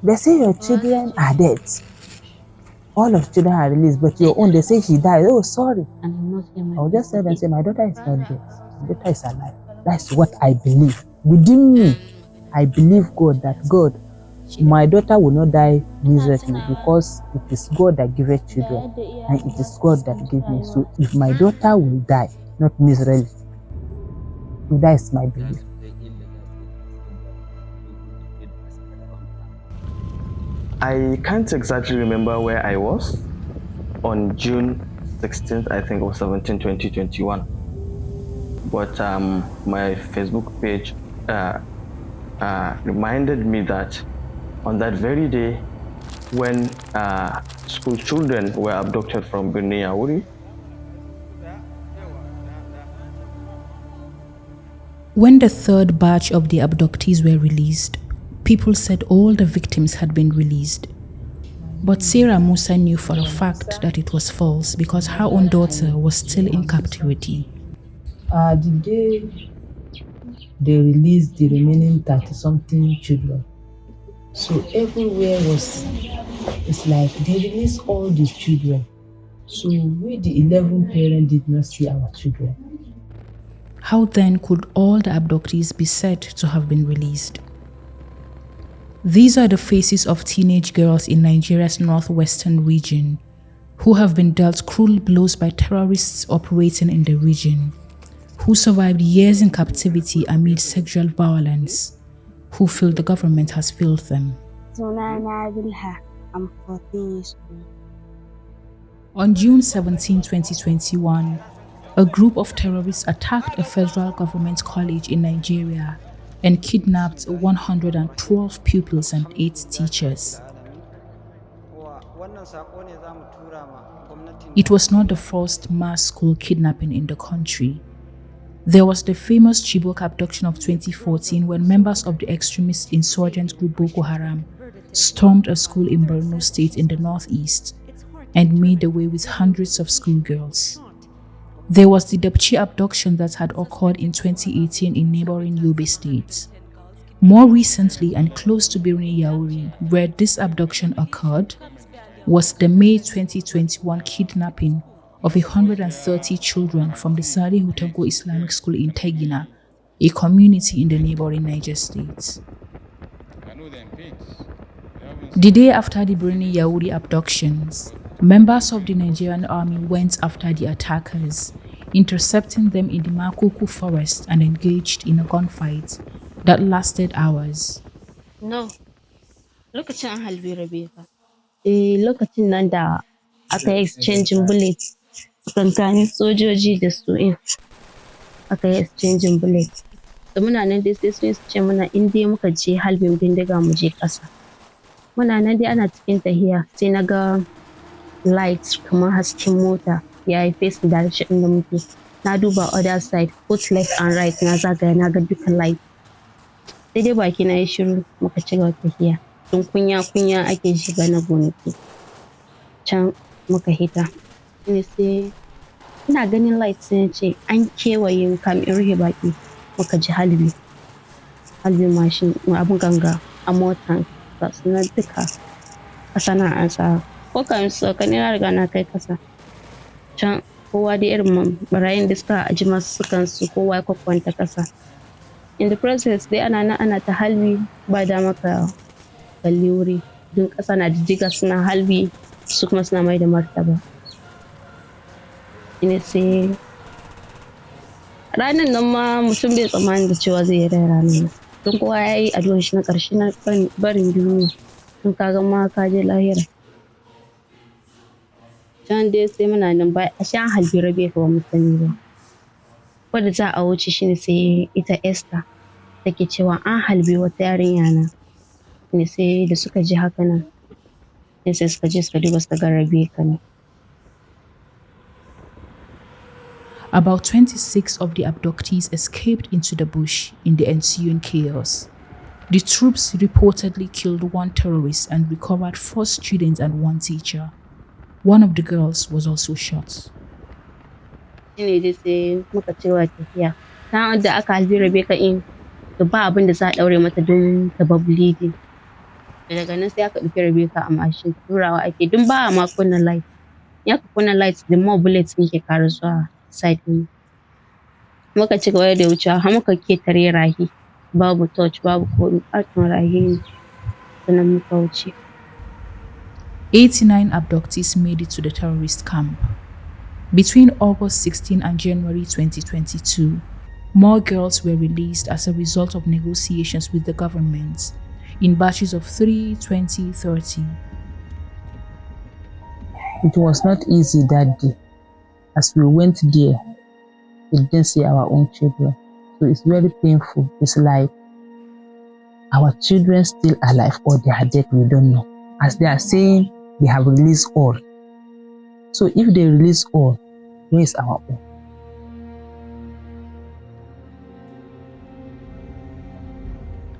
They say your children are dead. All of children are released, but your own, they say she died. Oh, sorry. I'll just tell them, say, my daughter is not dead. My daughter is alive. That's what I believe. Within me, I believe God, that God, my daughter will not die miserably, because it is God that giveth children, and it is God that gave me. So if my daughter will die, not miserably, so that is my belief. I can't exactly remember where I was on June 16th, I think, or 17th, 2021. But my Facebook page reminded me that on that very day, when school children were abducted from Birnin Yauri. When the third batch of the abductees were released, people said all the victims had been released. But Sarah Musa knew for a fact that it was false, because her own daughter was still in captivity. The day they released the remaining 30-something children, so everywhere it's like they released all the children. So we, the 11 parents, did not see our children. How then could all the abductees be said to have been released? These are the faces of teenage girls in Nigeria's northwestern region who have been dealt cruel blows by terrorists operating in the region, who survived years in captivity amid sexual violence, who feel the government has failed them. Bilhah, I'm 14 years old. On June 17, 2021, a group of terrorists attacked a federal government college in Nigeria and kidnapped 112 pupils and 8 teachers. It was not the first mass school kidnapping in the country. There was the famous Chibok abduction of 2014, when members of the extremist insurgent group Boko Haram stormed a school in Borno State in the northeast and made away with hundreds of schoolgirls. There was the Dapchi abduction that had occurred in 2018 in neighboring Yobe State. More recently, and close to Birnin Yauri, where this abduction occurred, was the May 2021 kidnapping of 130 children from the Sali Hutango Islamic School in Tegina, a community in the neighboring Niger State. The day after the Birnin Yauri abductions, members of the Nigerian army went after the attackers, intercepting them in the Makuku forest and engaged in a gunfight that lasted hours. No, lokacin an halbi Rebecca. Lokacin nan da aka yi exchanging bullets tsakanin sojoji da su in aka yi exchanging bullets. Da muna nan dai sai sun ce muna in dai muka je halbin bindiga mu je ƙasa. Muna nan dai ana cikin tahiya sai na ga lights kamar hasken mota ya yi face direction inda muke. Na duba other side, both left and right, na zagaya na ga duka light. Sai dai baki na yi shiru, muka ci gaba tahiya. Don kunya ake shiga na gonaki. Can muka hita. Ne sai ina ganin light sai ce an kewaye kamin rufe baki. Muka ji halbi mashin abun ganga a motan ga suna duka ƙasa na an sa. Ko kamin sauka na riga na kai ƙasa. Can kowa da irin barayin da suka aji masu sukansu, kowa ya kwakwanta ƙasa. In the process dai ana ta halbi, ba da maka kalli wuri, don ƙasa na jijjiga suna halbi, su kuma suna mai da martaba. Ina sai ranar nan ma mutum bai tsammani da cewa zai yi rai ranar, don kowa ya yi addu'ar shi na ƙarshe na barin duniya, don ka ga ma ka je lahira. Can dai sai muna nan ba a sha halbi Rebecca ba mu sani ba. Wadda za a wuce shi ne sai ita Esther take cewa an halbi wata yarinya na. Ne sai da suka ji haka nan, ne sai suka je suka duba suka ga Rebecca ne. About 26 of the abductees escaped into the bush in the ensuing chaos. The troops reportedly killed 1 terrorist and recovered 4 students and 1 teacher. One of the girls was also shot. Shine dai sai muka ci gaba tafiya. Ta da aka halbi Rebecca in, to ba abin da za a ɗaure mata don ta bar bleeding. Daga nan sai aka ɗauki Rebecca a mashin turawa ake don ba a ma kunna light. In aka kunna light the more bullets ɗin ke ƙara zuwa side ɗin. Muka ci gaba da wucewa har muka ketare rahi. Babu torch babu komi ƙaton rahi ne. Sannan muka wuce. 89 abductees made it to the terrorist camp. Between August 16 and January 2022, more girls were released as a result of negotiations with the government in batches of 3, 20, 30. It was not easy that day. As we went there, we didn't see our own children. So it's very painful. It's like our children still alive or they are dead, we don't know. As they are saying, they have released all. So if they release all, where is our own?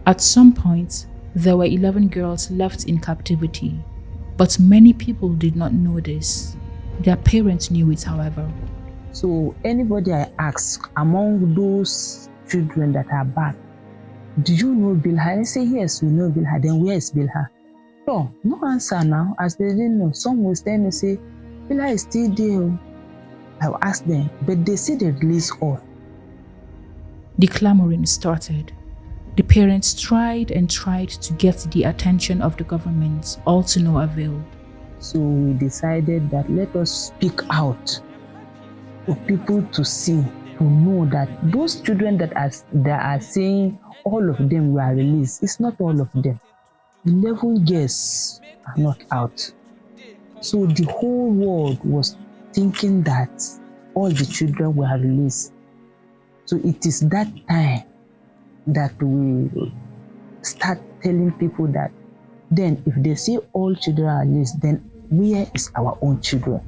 At some point, there were 11 girls left in captivity, but many people did not know this. Their parents knew it, however. So anybody I ask among those children that are back, do you know Bilhah? They say, yes, we know Bilhah. Then where is Bilhah? No answer now, as they didn't know. Some will stand and say, Bilhah is still there. I will ask them, but they say they release all. The clamoring started. The parents tried and tried to get the attention of the government, all to no avail. So we decided that let us speak out for people to see, to know that those children that are saying all of them were released, it's not all of them. 11 girls are not out. So the whole world was thinking that all the children were released. So it is that time that we start telling people that then if they say all children are released, then where is our own children?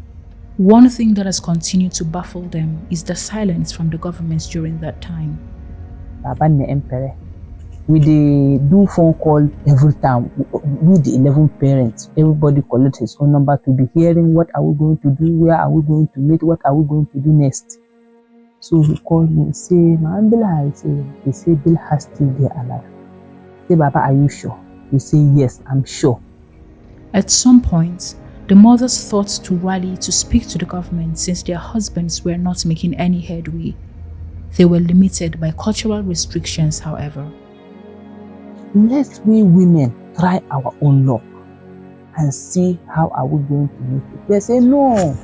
One thing that has continued to baffle them is the silence from the governments during that time. We do phone call every time with the 11 parents. Everybody collects his own number to be hearing what are we going to do, where are we going to meet, what are we going to do next. So he called me, say, "Man, Bilhah," he say, "Bilhah still there alive." Say, "Baba, are you sure?" He say, "Yes, I'm sure." At some point, the mothers thought to rally to speak to the government since their husbands were not making any headway. They were limited by cultural restrictions, however. Let we women try our own luck and see how are we going to make it. They say, no.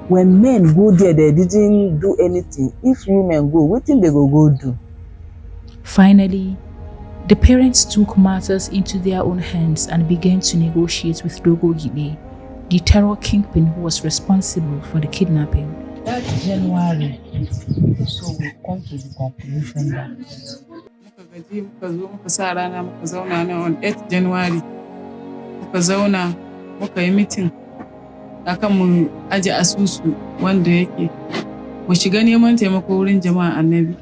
When men go there, they didn't do anything. If women go, what thing they go do? Finally, the parents took matters into their own hands and began to negotiate with Dogo Gide, the terror kingpin who was responsible for the kidnapping. That January, so we come to the conclusion that muka sa rana muka zauna nan on 8 January muka zauna muka yi meeting akan mu aje asusu wanda yake mu shiga neman taimako wurin jama'a annabi.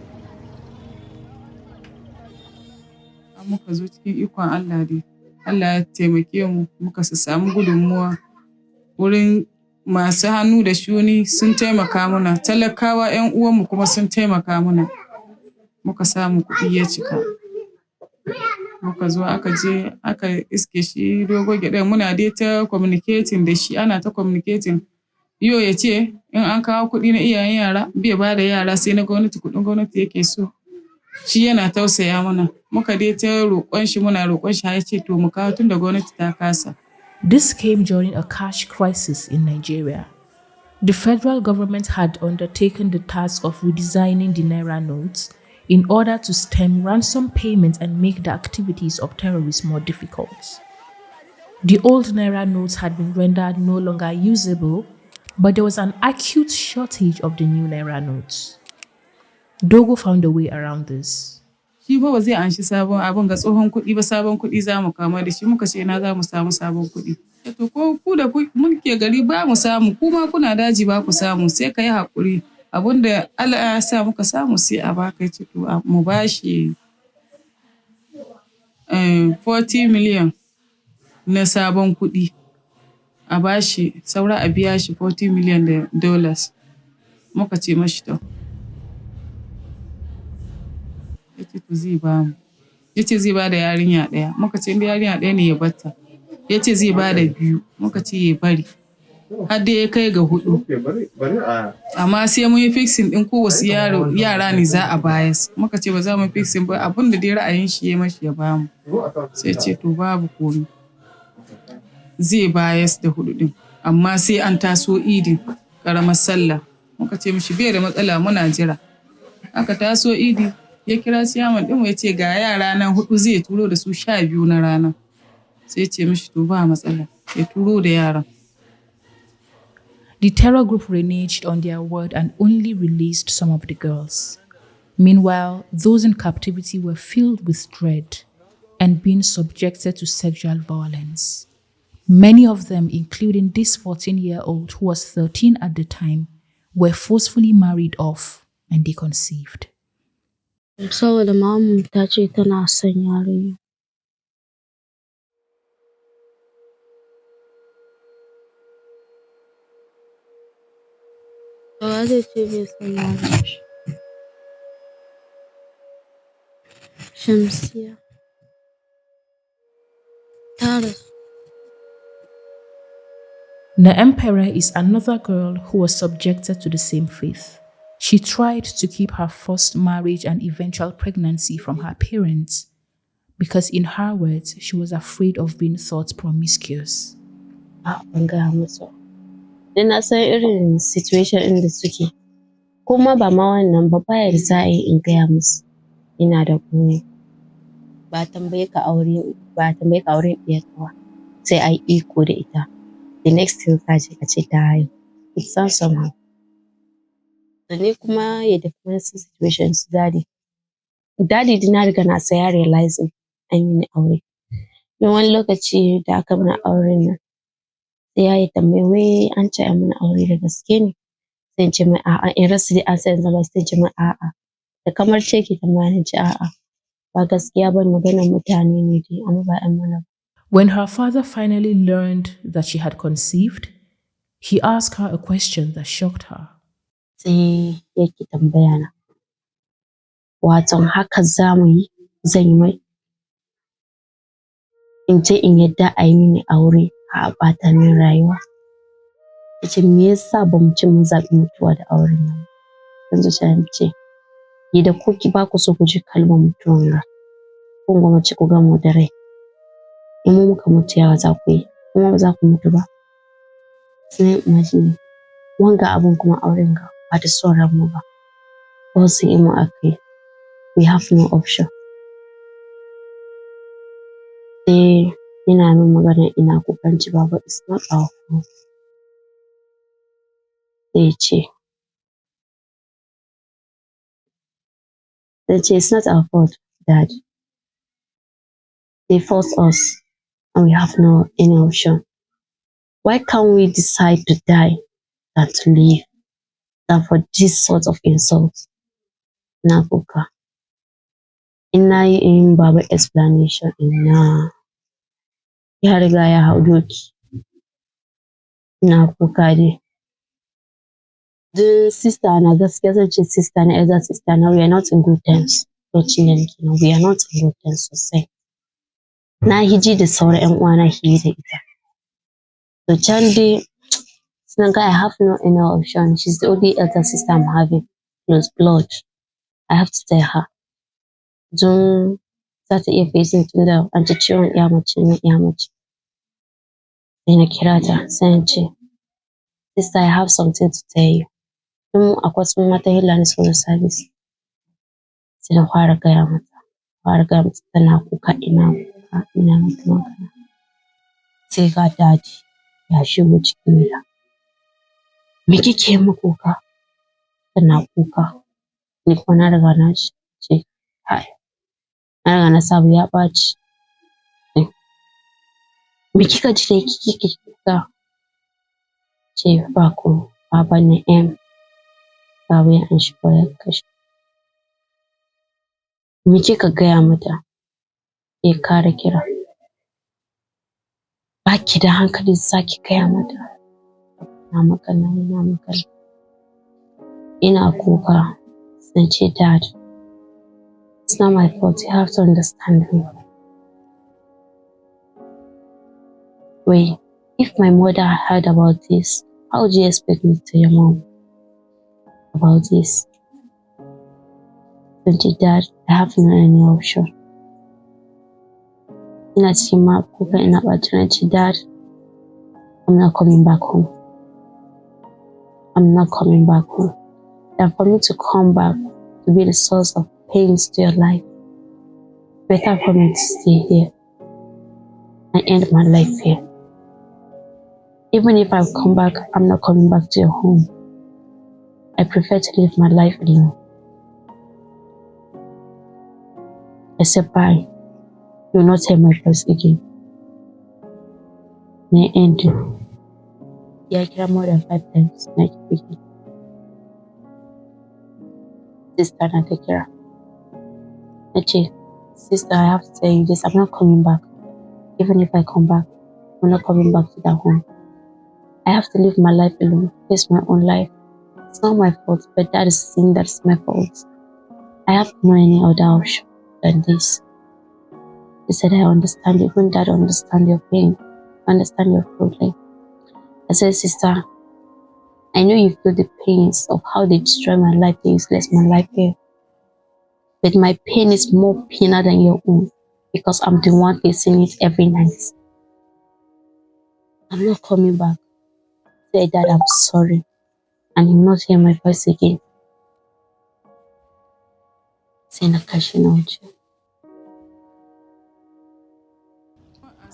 Muka zo cikin ikon Allah dai. Allah ya taimake mu muka samu gudunmuwa wurin masu hannu da shuni sun taimaka mana, talakawa 'yan uwanmu kuma sun taimaka mana. Muka samu kuɗi ya cika. Muka zo aka je aka iske shi Dogo Gyaɗa muna dai ta communicating da shi ana ta communicating. Yo ya ce in an kawo kuɗi na iyayen yara bai ba da yara sai na gwamnati kuɗin gwamnati yake so. Shi yana tausaya mana. Muka dai ta roƙon shi muna roƙon shi ya ce to mu kawo tun da gwamnati ta kasa. This came during a cash crisis in Nigeria. The federal government had undertaken the task of redesigning the Naira notes in order to stem ransom payments and make the activities of terrorists more difficult. The old Naira notes had been rendered no longer usable, but there was an acute shortage of the new Naira notes. Dogo found a way around this. Shi ba zai anshi sabon abun ga tsohon kuɗi ba, sabon kuɗi za mu kama da shi. Muka ce ina za mu samu sabon kuɗi. To ko ku da muke gari ba mu samu, kuma kuna daji ba ku samu, sai ka yi haƙuri. Abunda Allah ya sa muka samu sai a baka ce to mu bashi 40 million na sabon kuɗi. A bashi saura a biya shi $40 million. Muka ce mashi to. Yace to zai ba mu. yace zai bada yarinya ɗaya, muka ce inda yarinya ɗaya ne ya batta. Yace zai bada 2, muka ce ya bari. Har dai ya kai ga 4. Amma sai mun yi fixing ɗin ko wasu yara ne za a bayas. Muka ce ba za mu fixing ba, abin da dai ra'ayin shi ya mashi ya bamu. Sai ce to babu komai. Zai bayas da 4 ɗin, amma sai an taso idin ƙaramar sallah. Muka ce mishi bai da matsala muna jira. Aka taso idi ya kira ciyaman ɗinmu ya ce ga yara nan 4 zai turo da su 12 na rana. Sai ce mishi to ba matsala ya turo da yaran. The terror group reneged on their word and only released some of the girls. Meanwhile, those in captivity were filled with dread and being subjected to sexual violence. Many of them, including this 14-year-old who was 13 at the time, were forcefully married off and they conceived. Saboda mamu ta ce tana son yarinya. Wa zai ce bai son yarinya? Shamsiya. Ta rasu. Naira is another girl who was subjected to the same fate. She tried to keep her first marriage and eventual pregnancy from her parents because, in her words, she was afraid of being thought promiscuous. Ban gaya musu. Dan na san irin situation ɗin da suke. Kuma ba ma wannan ba yadda za a yi in gaya musu. Ina da goyo. Ba tambaye ka auren ɗiyarka ba. Sai a yi iko da ita. The next thing ka ce ta haihu. It sounds somehow. Da ni kuma yadda kuma situation su daddy. Daddy din na riga na sai ya realizing an yi ni aure. Don wani lokaci da aka mana auren nan. Sai ya yi tambaye wai an ce an mana aure da gaske ne. Sai in ce mai a'a, in rasa dai an sai zama sai in ce mai a'a. Da kamar ce ki tambaya ni ce a'a. Ba gaskiya ba maganar mutane ne dai amma ba an mana. When her father finally learned that she had conceived, he asked her a question that shocked her. Sai yake tambaya na. Waton haka za mu yi zan yi mai. In ce in yadda a yi mini aure a ɓata min rayuwa. Yace me yasa ba mu ci mun zaɓi mutuwa da auren nan. Yanzu sai ce ni da kuki ba ku so ku ji kalmar mutuwan ga. Kun gwammace ku gamu da rai. In mu muka mutu yawa za ku yi, kuma ba za ku mutu ba. Sai imagine wanga abun kuma auren ga ba da son ranmu ba. Ko sai mu akai. We have no option. Sai ina min magana ina kukan ci baba it's not our fault. Sai ce it's not our fault, Dad. They forced us and we have no any option. Why can't we decide to die than to live than for this sort of insult? Na kuka. Ina yi in baba explanation ina ya riga ya hau doki. Na kuka dai. The sister na gaskiya zan ce sister na elder sister na we are not in good terms. Lokacin da nake nan we are not in good terms sosai. Na hiji da sauran ƴan uwana hira da ita. So can dai sun ga I have no any option. She's the only elder sister I'm having. Plus blood. I have to tell her. Don za ta iya facing tun da an ci ciwon ya mace ne ya mace. Sai na kira ta sai in ce sister I have something to tell you. Don akwai wasu mata hilla ne suka zo service. Sai na fara gaya mata. Tana kuka ina mata magana. Sai ga daddy ya shigo cikin gida. Me kike mu kuka? Tana kuka. Ni kuma na riga na ce hai. Na riga na sabu ya ɓaci. Me kika ji da kike kuka? Ce ba ko baba na baba ya an shigo ya kashe. Me kika gaya mata? Ya kara kira. Ba ki da hankali za ki gaya mata. Na magana. Ina kuka. Sun ce dad. It's not my fault. You have to understand me. Wait, if my mother heard about this, how would you expect me to tell your mom about this? Don't you, Dad? I have no any option. Ina cikin ma kuka ina ɓata Dad, I'm not coming back home. I'm not coming back home. And for me to come back to be the source of pains to your life, better for me to stay here and end my life here. Even if I come back, I'm not coming back to your home. I prefer to live my life alone. I said bye. You will not hear my voice again. May I end you? Yeah, I kira more than 5 times. Make it begin. Sister, na ta kira. Nace, sister, I have to tell you this. I'm not coming back. Even if I come back, I'm not coming back to that home. I have to live my life alone, face my own life. It's not my fault, but that is sin, that's my fault. I have no any other option than this. He said, I understand you. Even Dad understand your pain. I understand your problem. I said, sister, I know you feel the pains of how they destroy my life, they useless my life here. But my pain is more painer than your own because I'm the one facing it every night. I'm not coming back. Say, Dad, I'm sorry. And he'll not hear my voice again. Say, Nakashina Uche.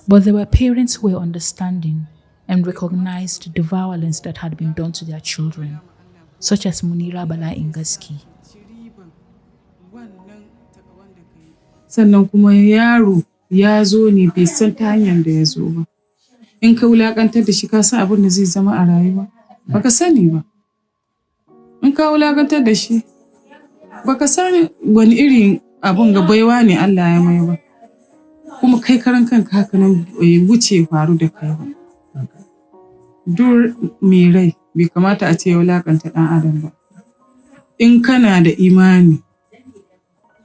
But there were parents who were understanding and recognized the violence that had been done to their children, such as Munira Bala Ingaski. Sannan kuma yaro ya zo ne bai san ta hanyar da ya zo ba. In ka wulaƙantar da shi ka san abin da zai zama a rayuwa, baka sani ba. In ka wulaƙantar da shi, baka san wani irin abun ga baiwa ne Allah ya mai ba. Kuma kai karan kanka haka nan bai wuce faru da kai ba. Dur mai rai bai kamata a ce ya wulaƙanta ɗan adam ba. In kana da imani,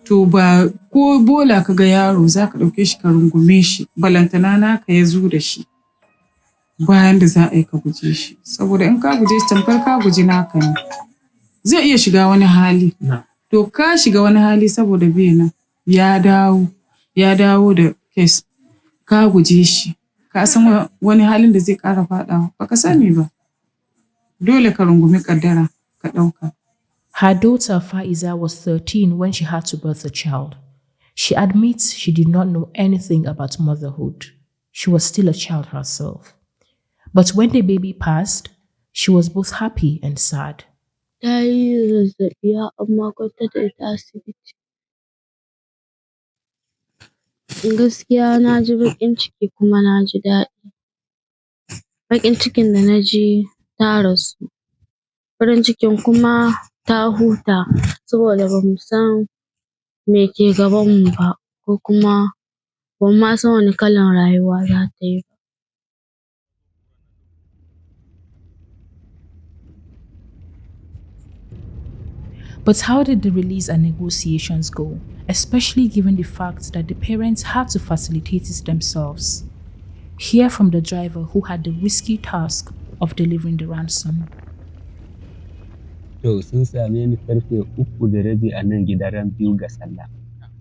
to ba ko bola ka ga yaro za ka ɗauke shi ka rungume shi, balantana naka ya zo da shi. Bayan da za a yi ka guje shi. Saboda in ka guje shi tamkar ka guji naka ne. Zai iya shiga wani hali. To ka shiga wani hali saboda bai nan ya dawo da kes. Ka guje shi. Ka san wani halin da zai ƙara faɗawa. Baka sani ba. Dole ka rungumi ƙaddara ka ɗauka. Her daughter Faiza was 13 when she had to birth a child. She admits she did not know anything about motherhood. She was still a child herself. But when the baby passed, she was both happy and sad. Ta yi zazzaɓi amma kwanta da ita asibiti. Gaskiya na ji baƙin ciki kuma na ji daɗi. Baƙin cikin da na ji ta rasu. Farin cikin kuma ta huta saboda ba mu san me ke gabanmu ba ko kuma ba mu ma san wani kalan rayuwa za ta yi ba. But how did the release and negotiations go, especially given the fact that the parents had to facilitate it themselves? Hear from the driver who had the risky task of delivering the ransom. To sun same ni karfe 3:30 a nan gidan 2 ga sallah.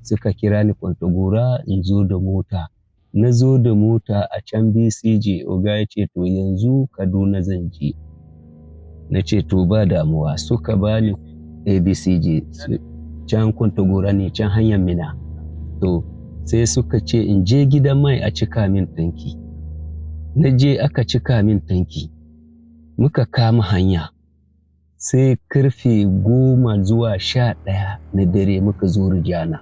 Suka kira ni Kwantagora in zo da mota. Na zo da mota a can BCJ, oga ya ce to yanzu Kaduna zan je. Na ce to ba damuwa, suka bani ABCJ can Kwantagora ne can hanyar Mina. To sai suka ce in je gidan mai a cika min tanki. Na je aka cika min tanki. Muka kama hanya. Sai karfe 10 zuwa 11 na dare muka zo Rijana.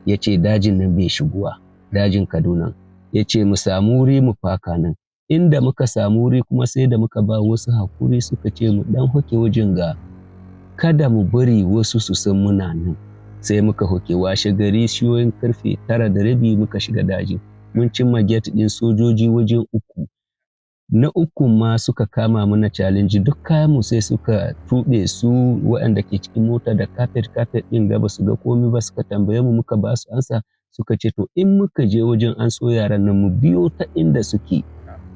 Ya ce dajin nan bai shigowa, dajin Kaduna. Ya ce mu samu wuri mu faka nan. Inda muka samu wuri kuma sai da muka ba wasu hakuri suka ce mu dan hoke wajen ga kada mu bari wasu su san muna nan. Sai muka hoke washe gari shiyoyin karfe 9:30 muka shiga daji. Mun cimma gate din sojoji wajen 3. Na uku ma suka kama mana challenge duk kayanmu sai suka tuɓe su waɗanda ke cikin mota da carpet ɗin gaba su ga komai ba suka tambaye mu muka ba su ansa suka ce to in muka je wajen an so yaran nan mu biyo ta inda suke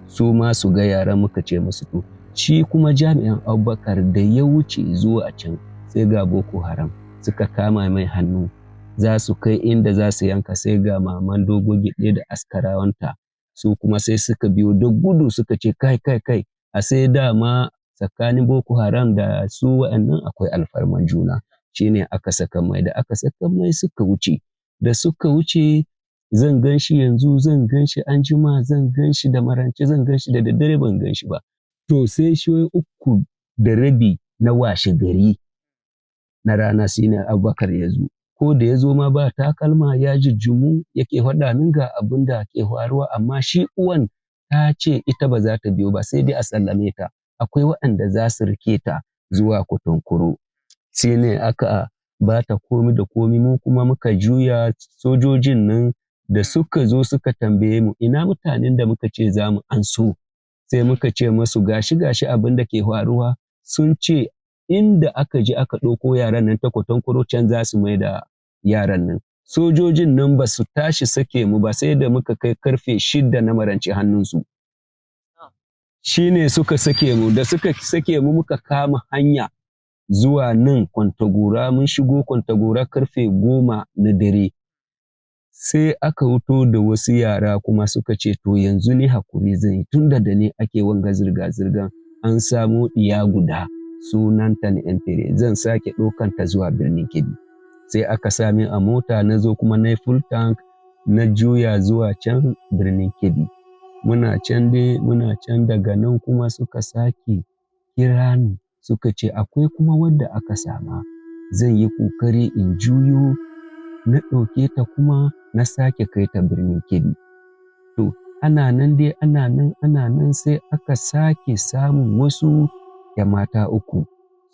su ma su ga yaran muka ce musu to shi kuma jami'an Abubakar da ya wuce zuwa can sai ga Boko Haram suka kama mai hannu za su kai inda za su yanka sai ga maman dogo gide da askarawanta su kuma sai suka biyo da gudu suka ce kai a sai dama tsakanin Boko Haram da su wa'annan akwai alfarman juna shine aka saka mai da aka saka mai suka wuce da suka wuce zan gan shi yanzu zan gan shi anjima zan gan shi da marance zan gan shi da daddare ban gan shi ba to sai shi 3:30 na washe gari na rana shine Abubakar ya zo ko da ya zo ma ba takalma ya jujjumu yake faɗa min ga abin da ke faruwa amma shi uwan ta ce ita ba za ta biyo ba sai dai a sallame ta akwai waɗanda za su rike ta zuwa Kutunkuru sai ne aka ba ta komi da komi mu kuma muka juya sojojin nan da suka zo suka tambaye mu ina mutanen da muka ce za mu anso sai muka ce masu gashi abin da ke faruwa sun ce inda aka je aka ɗauko yaran nan ta Kutunkuru can za su mai da yaran nan sojojin nan ba su tashi sake mu ba sai da muka kai karfe 6 na marance hannunsu shine suka sake mu da suka sake mu muka kama hanya zuwa nan Kwantagora mun shigo Kwantagora karfe 10 na dare sai aka wuto da wasu yara kuma suka ce to yanzu ne hakuri zan yi tunda da ne ake wanga zirga-zirgan an samu ɗiya guda sunanta na Empire zan sake ɗaukanta zuwa Birnin Kebbi sai aka sami a mota na zo kuma na full tank na juya zuwa can Birnin Kebbi muna can daga nan kuma suka sake kira ni suka ce akwai kuma wadda aka sama zan yi kokari in juyo na ɗauke ta kuma na sake kai ta Birnin Kebbi to ana nan sai aka sake samun wasu ya mata 3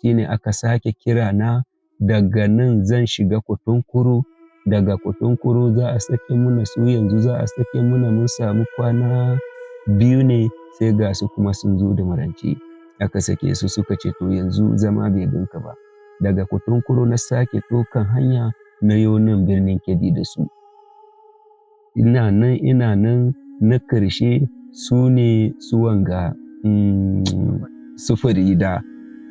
shine aka sake kira na daga nan zan shiga Kutunkuru daga Kutunkuru za a sake muna su yanzu za a sake muna mun samu kwana 2 ne sai ga su kuma sun zo da marance aka sake su suka ce to yanzu zama bai binka ba daga Kutunkuru na sake ɗaukan hanya na nan Birnin Kebbi da su ina nan na karshe su ne su wanga sufuri da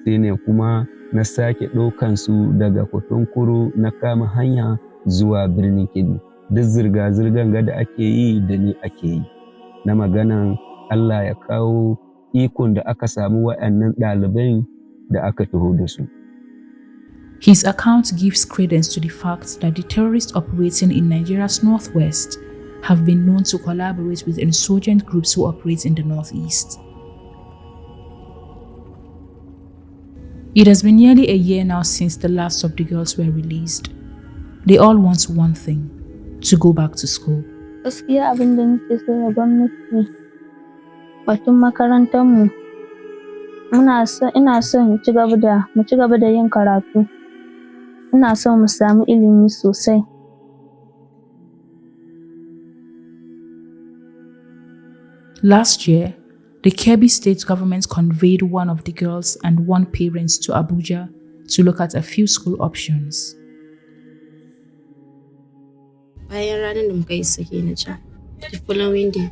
sai ne kuma na sake ɗaukan su daga Kutunkuru na kama hanya zuwa Birnin Kebbi duk zirga-zirgan da ake yi da ni ake yi na maganan Allah ya kawo ikon da aka samu waɗannan ɗalibai da aka taho da su. His account gives credence to the fact that the terrorists operating in Nigeria's northwest have been known to collaborate with insurgent groups who operate in the northeast. It has been nearly a year now since the last of the girls were released. They all want one thing, to go back to school. Gaskiya abin da nake so da gwamnati batun makarantar mu ina so mu ci gaba da yin karatu. Ina so mu samu ilimi sosai. Last year, the Kebbi state government conveyed one of the girls and one parent to Abuja to look at a few school options. Bayan ranar da muka yi sake na can, the following day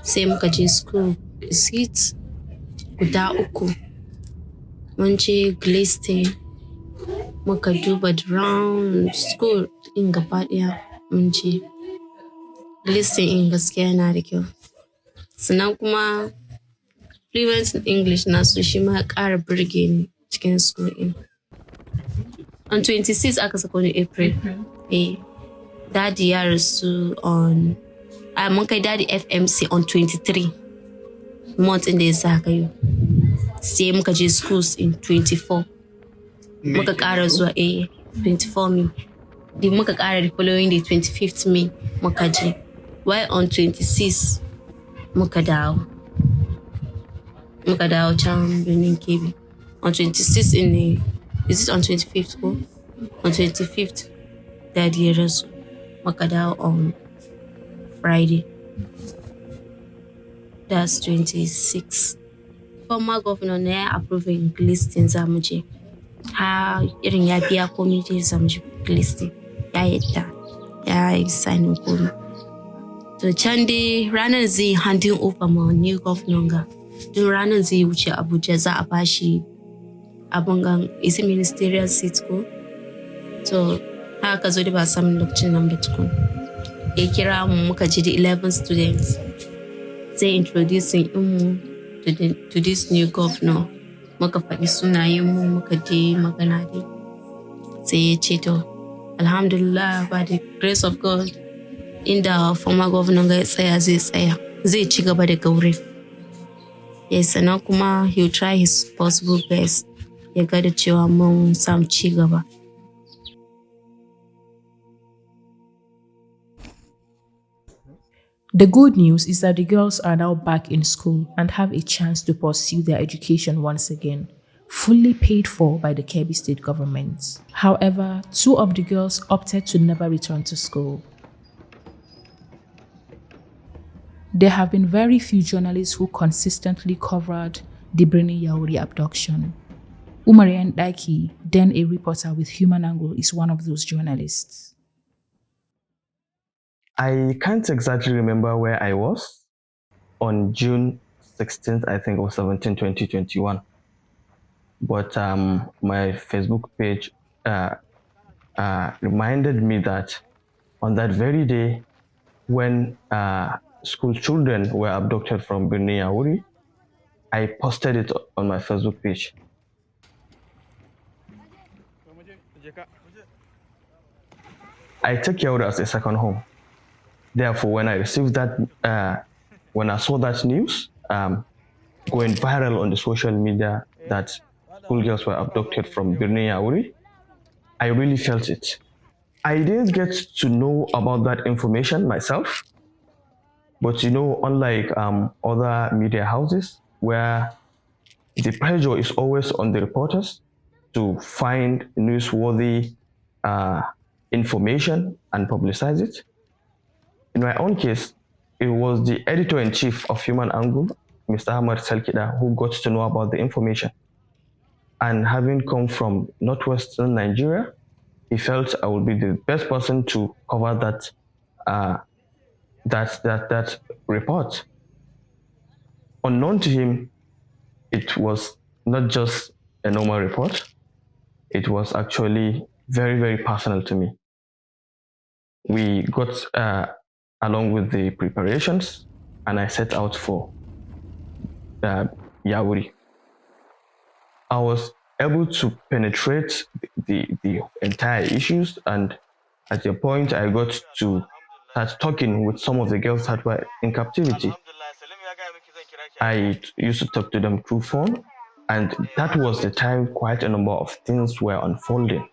sai muka je school seats guda 3. Mun je Glisting, muka duba round school in gaba ɗaya mun je. Glisting in gaskiya yana da kyau. Sannan kuma fluent English nasu shi ma ƙara burge ni cikin school in. On 26 aka sako ni April. Daddy ya rasu on mun kai daddy FMC on 23 month in da ya sa haka yau. Sai muka je schools in 24. Muka ƙara zuwa 24 May. Di muka ƙara the following day 25th May muka je. While on 26 muka dawo can Birnin Kebbi. On 26 is it on 25th ko? On 25th daddy ya rasu. Muka dawo on Friday. That's 26. Former governor na ya approving listing zamu je. Ha irin ya biya komai je zamu je listing. Ya yadda. Ya yi signing komai. To can dai ranar zai handing over ma new governor ga. Duk ranar zai wuce Abuja za a bashi abun gan is it ministerial seat ko? To haka zo da ba samun lokacin nan ba tukun. Ya kira mu muka ji da 11 students. Sai introducing mu to this new governor. Muka faɗi sunayen mu muka je magana dai. Sai ya ce to alhamdulillah by the grace of God inda former governor ga ya tsaya zai tsaya. Zai ci gaba da gaure. Yes, sannan kuma he'll try his possible best ya ga da cewa mun samu ci gaba. The good news is that the girls are now back in school and have a chance to pursue their education once again, fully paid for by the Kebbi state government. However, 2 of the girls opted to never return to school. There have been very few journalists who consistently covered the Birnin Yauri abduction. Umarian Daki, then a reporter with Human Angle, is one of those journalists. I can't exactly remember where I was on June 16th, I think, or 17, 2021. But my Facebook page reminded me that on that very day when school children were abducted from Birnin Yauri, I posted it on my Facebook page. I take Yauri as a second home. Therefore, when I received that, when I saw that news going viral on the social media that schoolgirls were abducted from Birnin Yauri, I really felt it. I didn't get to know about that information myself, but unlike other media houses where the pressure is always on the reporters to find newsworthy information and publicize it, in my own case, it was the editor-in-chief of Human Angle, Mr. Ahmed who got to know about the information. And having come from northwestern Nigeria, he felt I would be the best person to cover that report. Unknown to him, it was not just a normal report. It was actually very, very personal to me. We got along with the preparations, and I set out for Yauri. I was able to penetrate the entire issues, and at a point I got to start talking with some of the girls that were in captivity. I used to talk to them through phone, and that was the time quite a number of things were unfolding.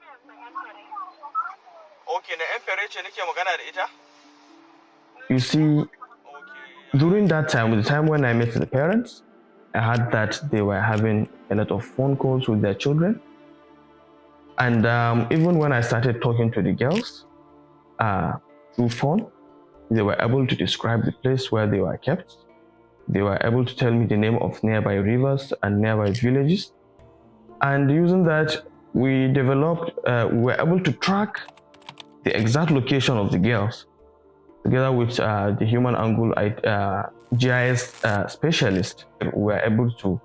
You see, during that time, the time when I met the parents, I heard that they were having a lot of phone calls with their children. And even when I started talking to the girls through phone, they were able to describe the place where they were kept. They were able to tell me the name of nearby rivers and nearby villages. And using that, we were able to track the exact location of the girls. Together with the Human Angle GIS specialist, we were able to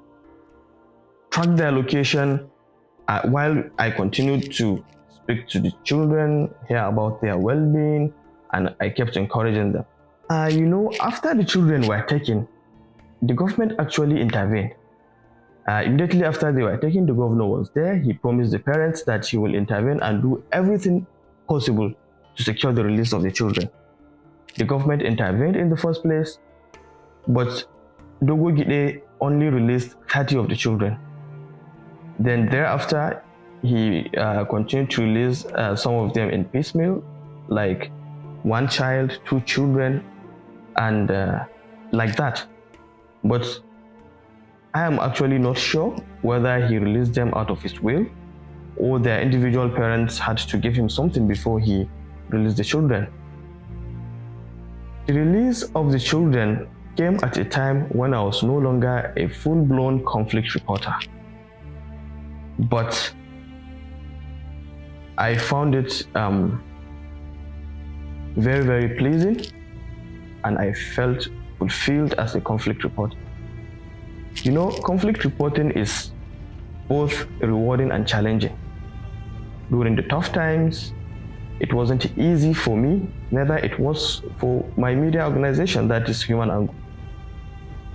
track their location while I continued to speak to the children, hear about their well-being, and I kept encouraging them. After the children were taken, the government actually intervened. Immediately after they were taken, the governor was there. He promised the parents that he will intervene and do everything possible to secure the release of the children. The government intervened in the first place, but Dogo Gide only released 30 of the children. Then thereafter, he continued to release some of them in piecemeal, like 1 child, 2 children, and like that. But I am actually not sure whether he released them out of his will or their individual parents had to give him something before he released the children. The release of the children came at a time when I was no longer a full-blown conflict reporter. But I found it very, very pleasing, and I felt fulfilled as a conflict reporter. You know, conflict reporting is both rewarding and challenging. During the tough times, it wasn't easy for me, neither it was for my media organization, that is Human Angle.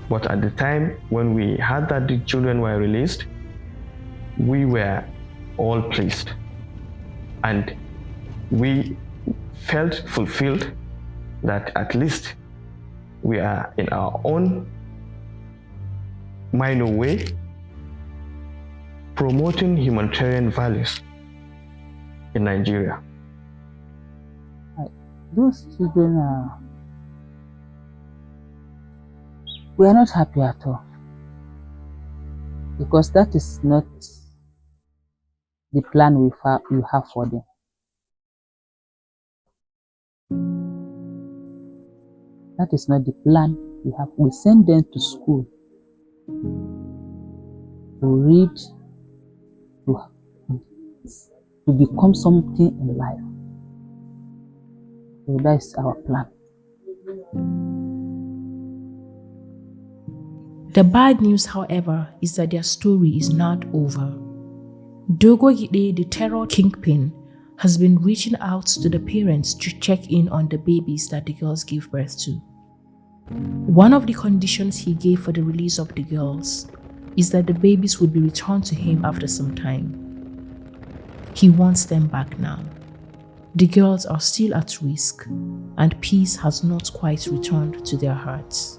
But at the time when we heard that the children were released, we were all pleased. And we felt fulfilled that at least we are in our own minor way promoting humanitarian values in Nigeria. Those children we are not happy at all, because that is not the plan you have for them. That is not the plan we have. We send them to school to read, to become something in life. So that's our plan. The bad news, however, is that their story is not over. Dogo Gide, the terror kingpin, has been reaching out to the parents to check in on the babies that the girls gave birth to. One of the conditions he gave for the release of the girls is that the babies would be returned to him after some time. He wants them back now. The girls are still at risk, and peace has not quite returned to their hearts.